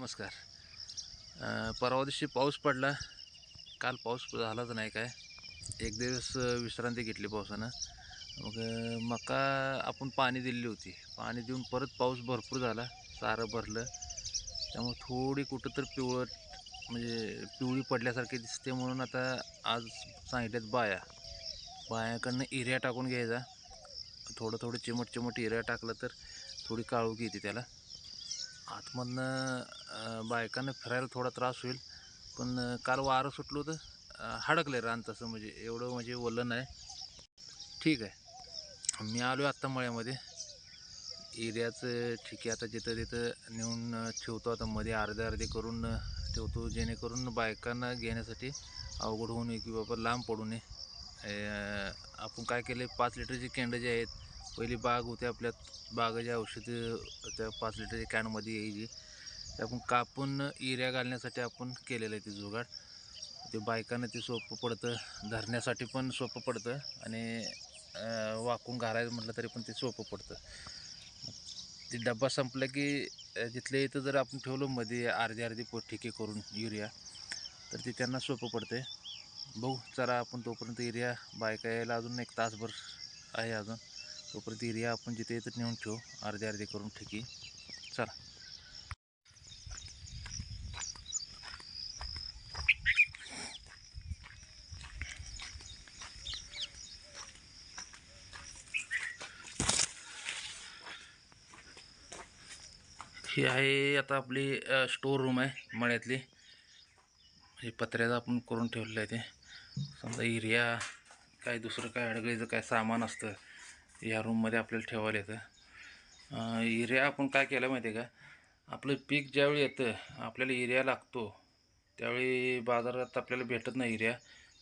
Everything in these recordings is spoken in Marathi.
नमस्कार. परवा दिवशी पाऊस पडला. काल पाऊस झालाच नाही काय. एक दिवस विश्रांती घेतली पावसानं. मग मका आपण पाणी दिलेली होती. पाणी देऊन परत पाऊस भरपूर झाला. सारं भरलं. त्यामुळे थोडी कुठं तर म्हणजे पिवळी पडल्यासारखी दिसते. म्हणून आता आज सांगितल्यात बायाकडनं युरिया टाकून घ्यायचा. थोडं थोडं चिमट युरिया टाकलं तर थोडी काळोखी येते त्याला. आतमधनं बायकांना फिरायला थोडा त्रास होईल. पण काल वारं सुटलं होतं. हडकले रान तसं, म्हणजे एवढं म्हणजे ओलं नाही. ठीक आहे. मी आलो आत्ता मळ्यामध्ये. एरियाचं ठीक आहे. आता जिथं तिथं नेऊन ठेवतो. आता मध्ये अर्धे करून ठेवतो, जेणेकरून बायकांना घेण्यासाठी अवघड होऊ नये की बाबा लांब पडू नये. आपण काय केलं, 5 लिटरची कॅन्ड जी आहेत, पहिली बाग होती आपल्यात. बागाची औषधं त्या 5 लिटरच्या कॅनमध्ये यायची. ते आपण कापून युरिया घालण्यासाठी आपण केलेलं आहे ते जुगाड. ते बायकांना ते सोपं पडतं, धरण्यासाठी पण सोपं पडतं आणि वाकून घालायचं म्हटलं तरी पण ते सोपं पडतं. ते डब्बा संपला की तिथल्या इथं जर आपण ठेवलं मध्ये अर्धी ठिके करून युरिया, तर ते त्यांना सोपं पडते. बघू चला, आपण तोपर्यंत युरिया बायका यायला अजून 1 तासभर आहे अजून. तोपर्यंत युरिया आपण जिथे इथं नेऊन ठेवू अर्धे करून ठिकी. चला. ही आहे आता आपली स्टोर रूम आहे मळ्यातली. हे पत्र्याचं आपण करून ठेवलेलं आहे. ते समजा युरिया काय दुसरं काय अडगळीचं काय सामान असतं या रूममध्ये आपल्याला ठेवायला येतं. युरिया आपण काय केलं माहिती आहे का, आपलं पीक ज्यावेळी येतं आपल्याला युरिया लागतो, त्यावेळी बाजारात आपल्याला भेटत नाही युरिया.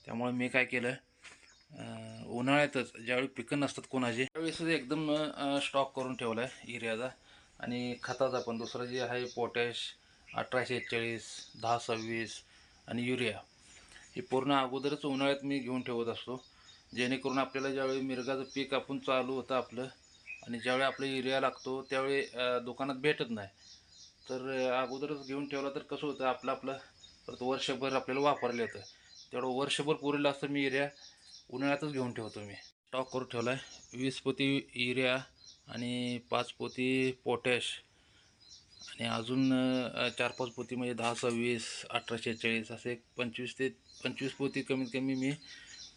त्यामुळे मी काय केलं, उन्हाळ्यातच ज्यावेळी पिकं नसतात कोणाची, त्यावेळेस एकदम स्टॉक करून ठेवला आहे युरियाचा. आणि खताचा पण दुसरं जे आहे पोटॅश 1841, 1026 आणि युरिया, हे पूर्ण अगोदरच उन्हाळ्यात मी घेऊन ठेवत असतो. जेणेकरून आपल्याला ज्यावेळी मिरगाचं पीक आपण चालू होतं आपलं, आणि ज्यावेळी आपलं युरिया लागतो त्यावेळी दुकानात भेटत नाही, तर अगोदरच घेऊन ठेवला तर कसं होतं, आपलं परत वर्षभर आपल्याला वापरलं येतं. तेवढं वर्षभर पुरेलं असतं. मी युरिया उन्हाळ्यातच घेऊन ठेवतो. मी स्टॉक करून ठेवला आहे 20 पोती युरिया आणि 5 पोती पोटॅश आणि अजून 4-5 पोती म्हणजे 1026, 1846 असे 25 पोती कमीत कमी मी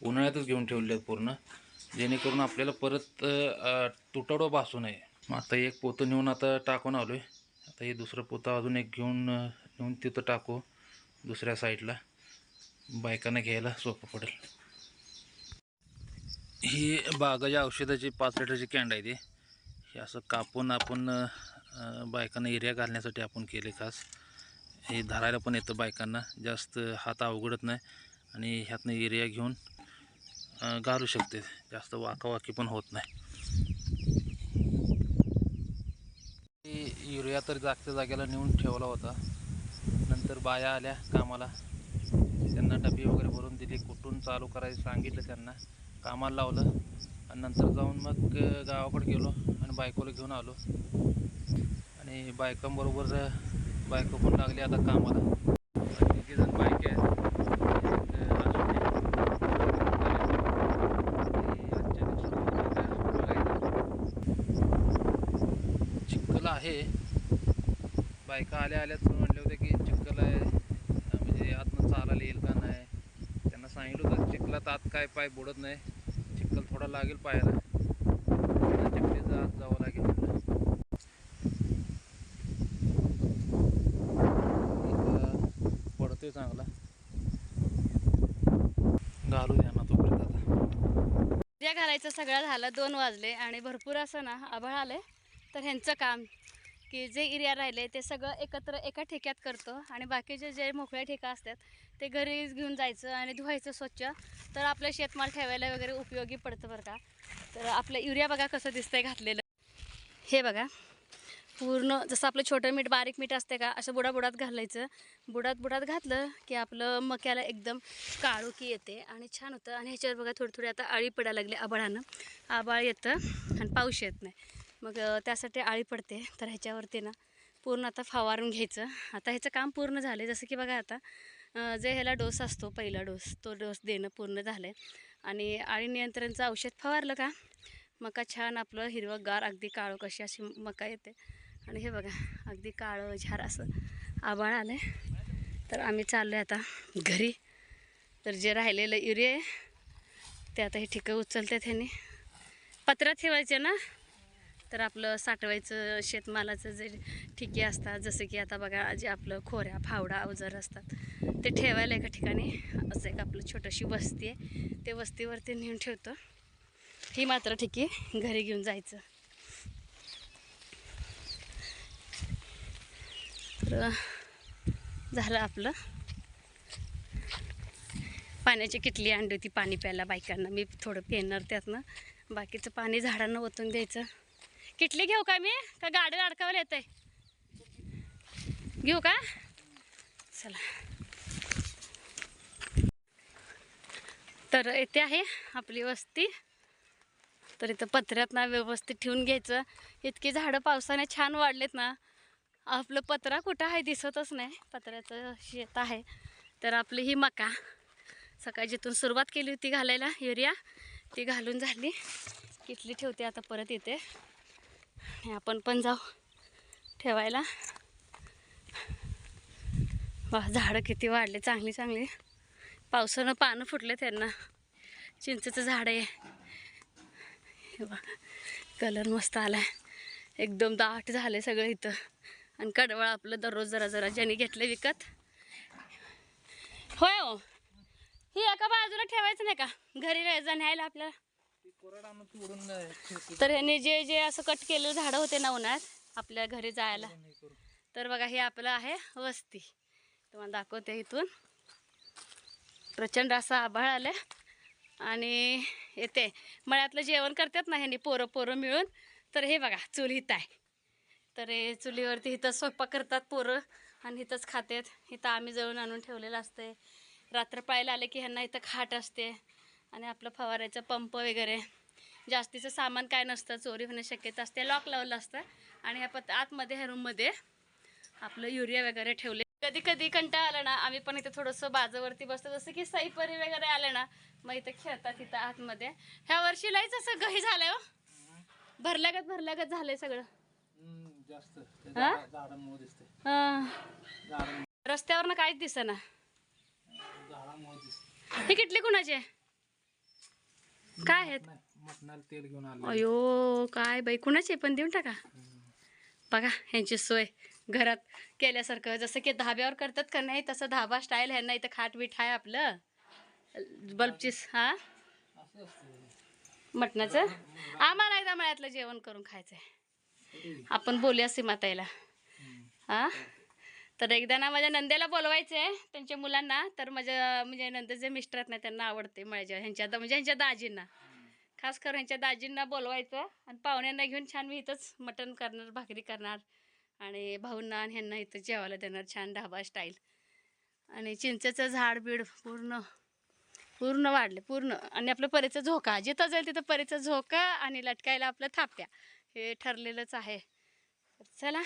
उन्हाळ्यातच घेऊन ठेवले आहेत पूर्ण, जेणेकरून आपल्याला परत तुटवडा भासू नये. मग आता एक पोतं नेऊन आता टाकून आलो आहे. आता हे दुसरं पोतं अजून एक नेऊन तिथं टाकू दुसऱ्या साईडला, बायकांना घ्यायला सोपं पडेल. ही बागाच्या औषधाची 5 लिटरची कॅन्ड आहे. ती हे असं कापून आपण बायकांना युरिया घालण्यासाठी आपण केले खास. हे धरायला पण येतं बायकांना, जास्त हात अवघडत नाही आणि ह्यातनं युरिया घेऊन घालू शकते. जास्त वाकावाकी पण होत नाही. युरिया तर जागच्या जागेला नेऊन ठेवला होता. नंतर बाया आल्या कामाला, त्यांना डबी वगैरे भरून दिली, कुठून चालू करायचं सांगितलं, त्यांना कामाला लावलं आणि नंतर जाऊन मग गावाकडे गेलो आणि बायकोला घेऊन आलो. आणि बायकांबरोबर बायको पण लागली आता कामाला. 3 जण बायका आहेत. चिखल आहे. बायका आल्याच म्हणले होते की चिखल आहे, म्हणजे आतनं चालायला येईल का नाही. त्यांना सांगितलं होतं चिखलात आत काय पाय बुडत नाही, चिखल थोडा लागेल पायाला, चिखलीचं आत जावं लागेल म्हटलं. पडतोय चांगला, घालू द्या ना तोपर्यंत. आता युरिया घालायचं सगळं झालं, 2 वाजले आणि भरपूर असं ना आभाळ आले. तर ह्यांचं काम की जे युरिया राहिले ते सगळं एकत्र एका ठेक्यात करतो आणि बाकीचे जे मोकळ्या ठेका असतात ते घरी घेऊन जायचं आणि धुवायचं स्वच्छ. तर आपलं शेतमाल ठेवायला वगैरे उपयोगी पडतं बरं का. तर आपलं युरिया बघा कसं दिसतंय घातलेलं. हे बघा पूर्ण जसं आपलं छोटं मीठ बारीक मीठ असते का, असं बुडात घालायचं. बुडात घातलं की आपलं मक्याला एकदम काळोखी येते आणि छान होतं. आणि ह्याच्यावर बघा थोडी आता आळी पडायला लागली आभाळानं. आभाळ येतं आणि पाऊस येत नाही, मग त्यासाठी आळी पडते. तर ह्याच्यावरती ना पूर्ण आता फवारून घ्यायचं. आता ह्याचं काम पूर्ण झालं आहे. जसं की बघा आता जे ह्याला डोस असतो पहिला डोस, तो डोस देणं पूर्ण झालं आहे. आणि अळी नियंत्रणचं औषध फवारलं का मका छान आपलं हिरवंगार अगदी काळं कशी अशी मका येते. आणि हे बघा अगदी काळं झार असं आभाळ आलं आहे. तर आम्ही चाललो आहे आता घरी. तर जे राहिलेलं युरिया आहे ते आता हे ठिकं उचलतात ह्यांनी. पत्रात ठेवायचे ना, तर आपलं साठवायचं शेतमालाचं जे ठिके असतात, जसं की आता बघा जे आपलं खोऱ्या फावडा अवजार असतात ते ठेवायला एका ठिकाणी. असं एक आपलं छोटीशी वस्ती आहे, ते वस्तीवरती नेऊन ठेवतो. ही मात्र ठिके घरी घेऊन जायचं. तर झालं आपलं. पाण्याची किटली आणली होती पाणी प्यायला बायकांना, मी थोडं पिणार त्यातनं. बाकीचं पाणी झाडांना ओतून द्यायचं. किटली घेऊ का मी, का गाडी अडकावायला येत आहे? घेऊ का? चला. तर येथे आहे आपली वस्ती. तर इथं पत्र्यात ना व्यवस्थित ठेवून घ्यायचं. इतकी झाडं पावसाने छान वाढलेत ना, आपलं पत्रा कुठं आहे दिसतच नाही. पत्र्याचं शेत आहे. तर आपली ही मका सकाळी जिथून सुरुवात केली होती घालायला युरिया, ती घालून झाली. किटली ठेवते आता, परत येते आणि आपण पण जाऊ ठेवायला. वा, झाडं किती वाढले चांगली चांगली. पावसानं पानं फुटले त्यांना. चिंचेचं झाड आहे, कलर मस्त आलाय, एकदम दाट झाले सगळं इथं. आणि कडवळ आपलं दररोज जरा जरा ज्यांनी घेतलं विकत. होय हो, ही एका बाजूला ठेवायचं नाही का घरी न्यायला आपल्याला. तर ह्याने जे जे असं कट केलेलं झाडं होते ना उन्हाळ्यात आपल्या घरी जायला. तर बघा हे आपलं आहे वस्ती, तुम्हाला दाखवते. इथून प्रचंड असं आभाळ आलं आणि येते मळ्यातलं जेवण करतात ना ह्यांनी पोरं पोरं मिळून. तर हे बघा चूल इथं आहे. तर हे चुलीवरती इथं स्वयंपाक करतात पोरं आणि इथंच खातात. इथं आम्ही जळून आणून ठेवलेलं असते. रात्र पाहायला आले की ह्यांना इथं खाट असते. आणि आपलं फवारायचं पंप वगैरे जास्तीचं सामान काय नसतं, चोरी होण्याची शक्यता असते. लॉक लावलं असतं. आणि ह्या आतमध्ये ह्या रूममध्ये आपलं युरिया वगैरे ठेवले. कधी कधी कंटाळा आला ना, आम्ही पण इथं थोडंसं बाजूवरती बसतो. जसं की सईपरी वगैरे आले ना, मग इथं खेळतात इथं आतमध्ये. ह्या वर्षी लईच असं गही झालंय हो, भरल्यागत झालंय सगळं. रस्त्यावरनं काहीच दिसेना. ही किटली कुणाची आहे? काय आहेत? तेल घेऊन आलो. अयो काय बाई, कुणाची पण देऊन टाका. बघा ह्यांची सोय घरात केल्यासारखं, जसं की धाब्यावर करतात का नाही तसं धाबा स्टाईल ह्यांना इथं खाटबीट आहे आपलं. बल्बचीस हा मटणाचं. आम्हाला एकदा मळ्यातलं जेवण करून खायचंय. आपण बोलूया सीमाताईला. हा, तर एकदा ना माझ्या नंदेला बोलवायचं आहे त्यांच्या मुलांना. तर माझ्या म्हणजे नंदेचे मिस्टर आहेत ना, त्यांना आवडते माझ्या ह्यांच्या म्हणजे ह्यांच्या दाजींना, खास करून ह्यांच्या दाजींना बोलवायचं. आणि पाहुण्यांना घेऊन छान मी इथंच मटण करणार, भाकरी करणार आणि भाऊंना आणि ह्यांना इथं जेवायला देणार छान ढाबा स्टाईल. आणि चिंचेचं झाड बीड पूर्ण पूर्ण वाढले पूर्ण. आणि आपलं परीचं झोका, जिथं जाईल तिथं परीचं झोका आणि लटकायला आपलं थाप्या, हे ठरलेलंच आहे. चला,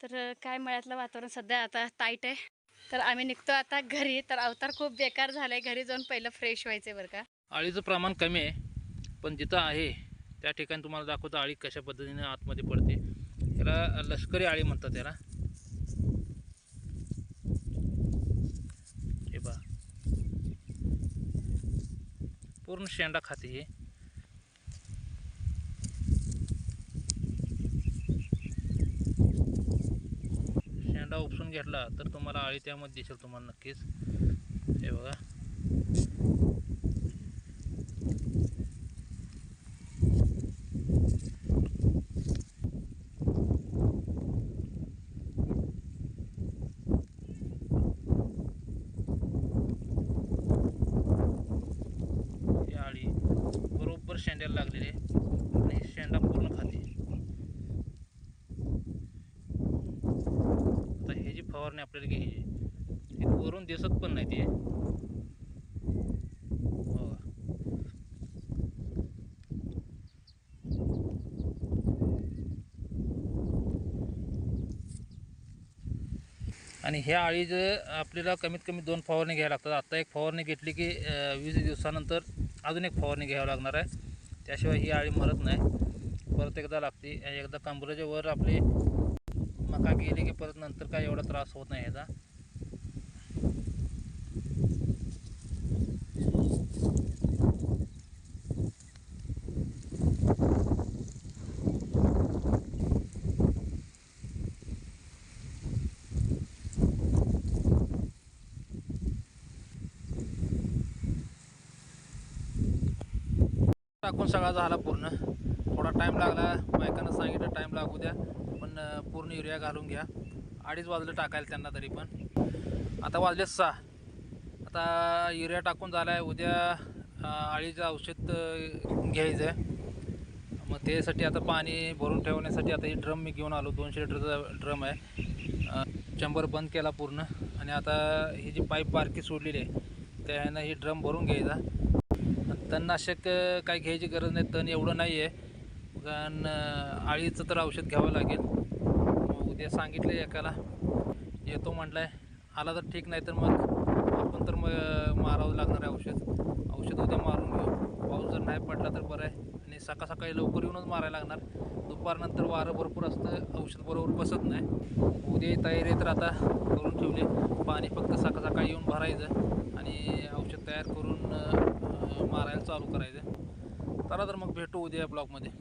तर काय मळ्यातलं वातावरण सध्या आता टाईट आहे. तर आम्ही निघतो आता घरी. तर अवतार खूप बेकार झालाय, घरी जाऊन पहिलं फ्रेश व्हायचंय बरं का. आळीचं प्रमाण कमी आहे, पण जिथं आहे त्या ठिकाणी तुम्हाला दाखवतो आळी कशा पद्धतीने आतमध्ये पडते. त्याला लष्करी आळी म्हणतात त्याला. हे पहा, पूर्ण शेंडा खाते हे. शेंडा उपसून घेतला तर तुम्हाला आळी त्यामध्ये दिसेल तुम्हाला नक्कीच. हे बघा, ही आळी बरोबर शेंड्याला लागलेली आहे आणि हे शेंडा पूर्ण खाते. आता हे जी फवारणी आपल्याला घ्यायची ती वरून दिसत पण नाही ते. आणि ह्या आळीचं आपल्याला कमीत कमी 2 फवारणी घ्याव्या लागतात. आत्ता एक फवारणी घेतली की 20 दिवसानंतर अजून एक फवारणी घ्यावी लागणार आहे. त्याशिवाय ही आळी मरत नाही. परत एकदा लागते. एकदा कंबरेच्या वर आपली मका गेली की परत नंतर काय एवढा त्रास होत नाही ह्याचा. टाकून सगळा झाला पूर्ण. थोडा टाईम लागला, बायकांना सांगितलं टाईम लागू द्या, पण पूर्ण युरिया घालून घ्या. 2:30 वाजले टाकायला त्यांना तरी पण. आता वाजले 6. आता युरिया टाकून झाला आहे. उद्या आळीचं औषध घ्यायचं आहे. मग त्यासाठी आता पाणी भरून ठेवण्यासाठी आता ही ड्रम मी घेऊन आलो. 200 लिटरचा ड्रम आहे. चंबर बंद केला पूर्ण आणि आता ही जी पाईप बारकी सोडलेली आहे त्यानं ही ड्रम भरून घ्यायचा. तणनाशक काही घ्यायची गरज नाही, तण एवढं नाही आहे, कारण आळीचं तर औषध घ्यावं लागेल. मग उद्या सांगितले एकाला येतो म्हटलं आहे. आला तर ठीक, नाही तर मग आपण तर मग मारावं लागणार आहे औषध उद्या मारून घेऊ. पाऊस जर नाही पडला तर बरं आहे. आणि सकाळी लवकर येऊनच मारायला लागणार. दुपारनंतर वारं भरपूर असतं, औषध बरोबर बसत नाही. उद्या तयारी तर आता करून ठेवली. पाणी फक्त सकाळी येऊन भरायचं आणि औषध तयार करून मारायला चालू करायचं. चला तर मग भेटू उद्या ब्लॉगमध्ये.